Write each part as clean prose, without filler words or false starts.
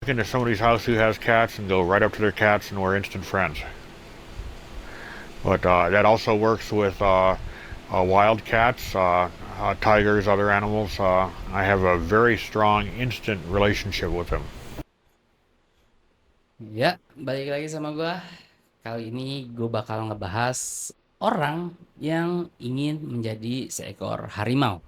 Into somebody's house who has cats and go right up to their cats and we're instant friends. But that also works with wild cats, tigers, other animals. I have a very strong instant relationship with them. Ya, balik lagi sama gua. Kali ini gue bakal ngebahas orang yang ingin menjadi seekor harimau.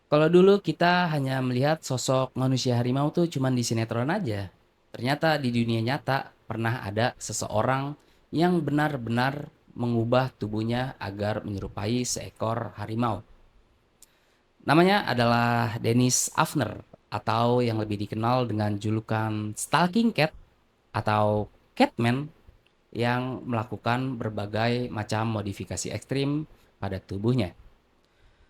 Kalau dulu kita hanya melihat sosok manusia harimau tuh cuman di sinetron aja. Ternyata di dunia nyata pernah ada seseorang yang benar-benar mengubah tubuhnya agar menyerupai seekor harimau. Namanya adalah Dennis Avner atau yang lebih dikenal dengan julukan Stalking Cat atau Catman yang melakukan berbagai macam modifikasi ekstrim pada tubuhnya.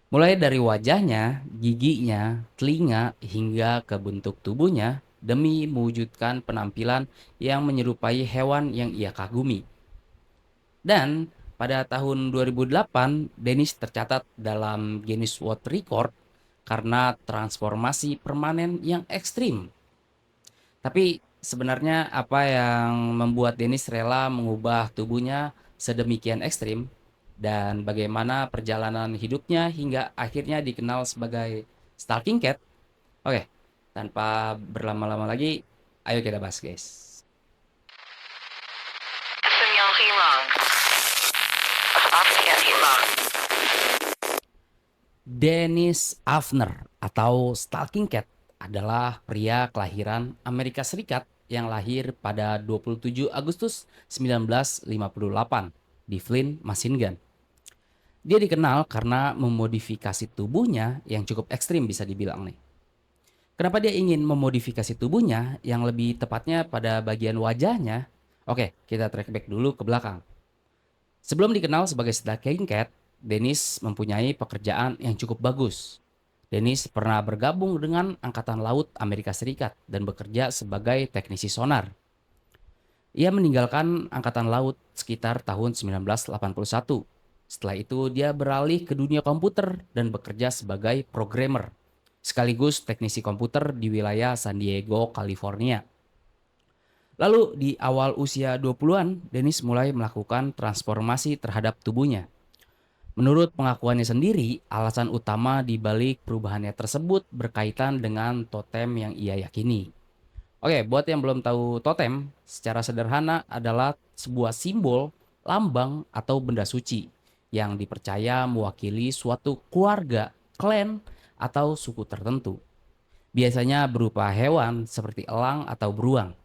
Mulai dari wajahnya, giginya, telinga, hingga ke bentuk tubuhnya demi mewujudkan penampilan yang menyerupai hewan yang ia kagumi. Dan pada tahun 2008, Dennis tercatat dalam Guinness World Record karena transformasi permanen yang ekstrim. Tapi sebenarnya apa yang membuat Dennis rela mengubah tubuhnya sedemikian ekstrim dan bagaimana perjalanan hidupnya hingga akhirnya dikenal sebagai Stalking Cat? Oke, tanpa berlama-lama lagi, ayo kita bahas guys. Dennis Avner atau Stalking Cat adalah pria kelahiran Amerika Serikat yang lahir pada 27 Agustus 1958 di Flint, Michigan. Dia dikenal karena memodifikasi tubuhnya yang cukup ekstrim bisa dibilang nih. Kenapa dia ingin memodifikasi tubuhnya yang lebih tepatnya pada bagian wajahnya? Oke, kita track back dulu ke belakang. Sebelum dikenal sebagai Stalking Cat, Dennis mempunyai pekerjaan yang cukup bagus. Dennis pernah bergabung dengan Angkatan Laut Amerika Serikat dan bekerja sebagai teknisi sonar. Ia meninggalkan Angkatan Laut sekitar tahun 1981. Setelah itu dia beralih ke dunia komputer dan bekerja sebagai programmer, sekaligus teknisi komputer di wilayah San Diego, California. Lalu di awal usia 20-an, Dennis mulai melakukan transformasi terhadap tubuhnya. Menurut pengakuannya sendiri, alasan utama di balik perubahannya tersebut berkaitan dengan totem yang ia yakini. Oke, buat yang belum tahu totem, secara sederhana adalah sebuah simbol, lambang, atau benda suci yang dipercaya mewakili suatu keluarga, klan, atau suku tertentu. Biasanya berupa hewan seperti elang atau beruang,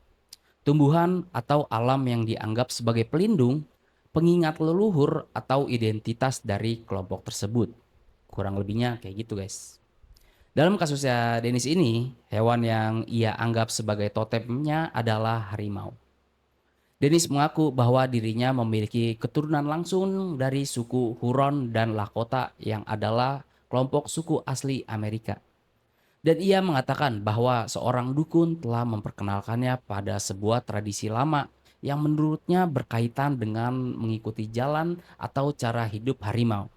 tumbuhan atau alam yang dianggap sebagai pelindung, pengingat leluhur, atau identitas dari kelompok tersebut. Kurang lebihnya kayak gitu guys. Dalam kasusnya Dennis ini, hewan yang ia anggap sebagai totemnya adalah harimau. Dennis mengaku bahwa dirinya memiliki keturunan langsung dari suku Huron dan Lakota yang adalah kelompok suku asli Amerika. Dan ia mengatakan bahwa seorang dukun telah memperkenalkannya pada sebuah tradisi lama yang menurutnya berkaitan dengan mengikuti jalan atau cara hidup harimau.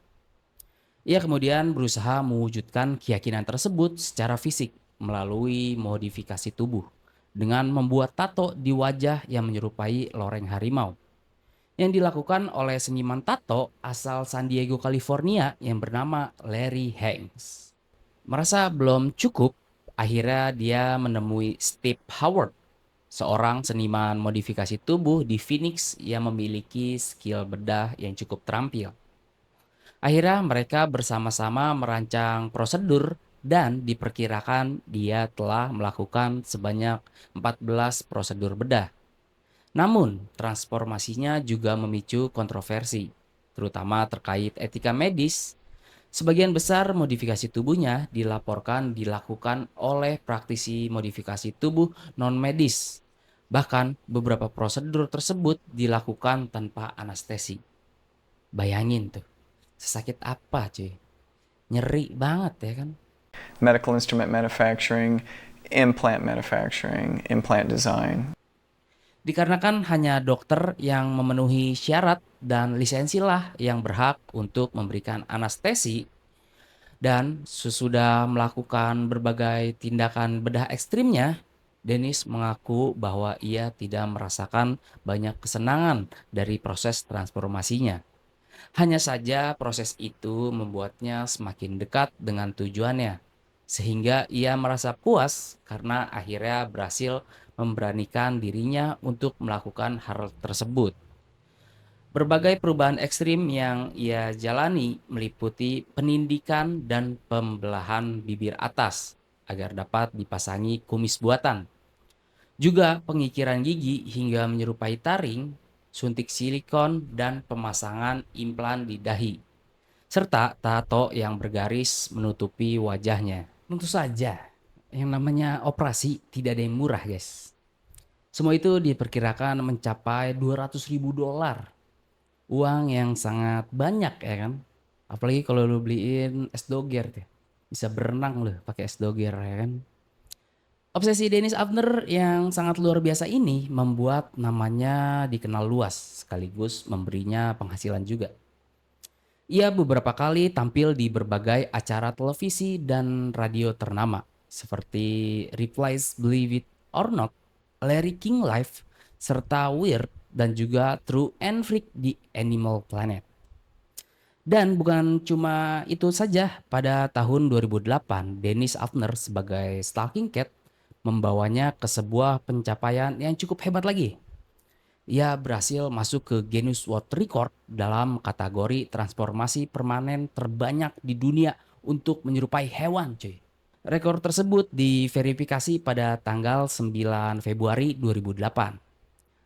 Ia kemudian berusaha mewujudkan keyakinan tersebut secara fisik melalui modifikasi tubuh dengan membuat tato di wajah yang menyerupai loreng harimau yang dilakukan oleh seniman tato asal San Diego, California yang bernama Larry Hanks. Merasa belum cukup, akhirnya dia menemui Steve Howard, seorang seniman modifikasi tubuh di Phoenix yang memiliki skill bedah yang cukup terampil. Akhirnya mereka bersama-sama merancang prosedur dan diperkirakan dia telah melakukan sebanyak 14 prosedur bedah. Namun, transformasinya juga memicu kontroversi, terutama terkait etika medis. Sebagian besar modifikasi tubuhnya dilaporkan dilakukan oleh praktisi modifikasi tubuh non-medis. Bahkan beberapa prosedur tersebut dilakukan tanpa anestesi. Bayangin tuh, sesakit apa cuy? Nyeri banget ya kan? Medical instrument manufacturing, implant design. Dikarenakan hanya dokter yang memenuhi syarat dan lisensilah yang berhak untuk memberikan anestesi dan sesudah melakukan berbagai tindakan bedah ekstrimnya, Dennis mengaku bahwa ia tidak merasakan banyak kesenangan dari proses transformasinya. Hanya saja proses itu membuatnya semakin dekat dengan tujuannya, sehingga ia merasa puas karena akhirnya berhasil memberanikan dirinya untuk melakukan hal tersebut. Berbagai perubahan ekstrim yang ia jalani meliputi penindikan dan pembelahan bibir atas agar dapat dipasangi kumis buatan. Juga pengikiran gigi hingga menyerupai taring, suntik silikon, dan pemasangan implan di dahi. Serta tato yang bergaris menutupi wajahnya. Tentu saja, yang namanya operasi tidak ada yang murah guys. Semua itu diperkirakan mencapai 200.000 dolar. Uang yang sangat banyak ya kan. Apalagi kalau lu beliin es doger tuh. Bisa berenang loh pakai es doger ya kan. Obsesi Dennis Avner yang sangat luar biasa ini membuat namanya dikenal luas sekaligus memberinya penghasilan juga. Ia beberapa kali tampil di berbagai acara televisi dan radio ternama seperti Replies Believe It or Not, Larry King Live, serta Weird dan juga True and Freak di Animal Planet. Dan bukan cuma itu saja, pada tahun 2008 Dennis Avner sebagai Stalking Cat membawanya ke sebuah pencapaian yang cukup hebat lagi. Ia berhasil masuk ke Guinness World Record dalam kategori transformasi permanen terbanyak di dunia untuk menyerupai hewan, cuy. Rekor tersebut diverifikasi pada tanggal 9 Februari 2008.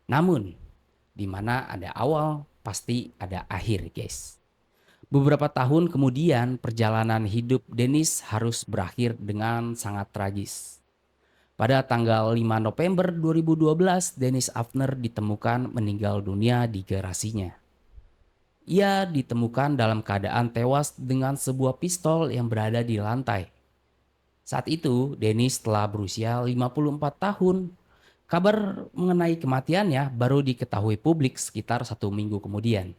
Namun, di mana ada awal, pasti ada akhir, guys. Beberapa tahun kemudian, perjalanan hidup Dennis harus berakhir dengan sangat tragis. Pada tanggal 5 November 2012, Dennis Avner ditemukan meninggal dunia di garasinya. Ia ditemukan dalam keadaan tewas dengan sebuah pistol yang berada di lantai. Saat itu, Dennis telah berusia 54 tahun. Kabar mengenai kematiannya baru diketahui publik sekitar 1 minggu kemudian.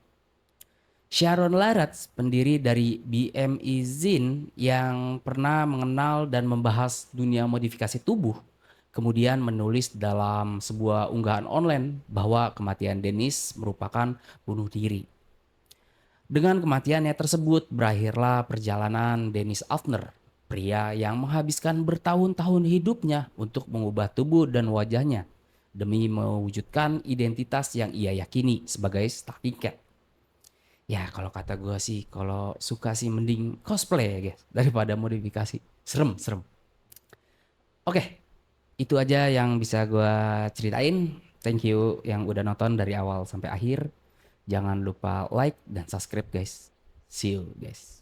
Sharon Laratz, pendiri dari BME Zine yang pernah mengenal dan membahas dunia modifikasi tubuh, kemudian menulis dalam sebuah unggahan online bahwa kematian Dennis merupakan bunuh diri. Dengan kematiannya tersebut berakhirlah perjalanan Dennis Avner, pria yang menghabiskan bertahun-tahun hidupnya untuk mengubah tubuh dan wajahnya demi mewujudkan identitas yang ia yakini sebagai Stalking Cat. Ya kalau kata gue sih, kalau suka sih mending cosplay ya guys, daripada modifikasi. Serem. Oke, itu aja yang bisa gue ceritain. Thank you yang udah nonton dari awal sampai akhir. Jangan lupa like dan subscribe guys. See you guys.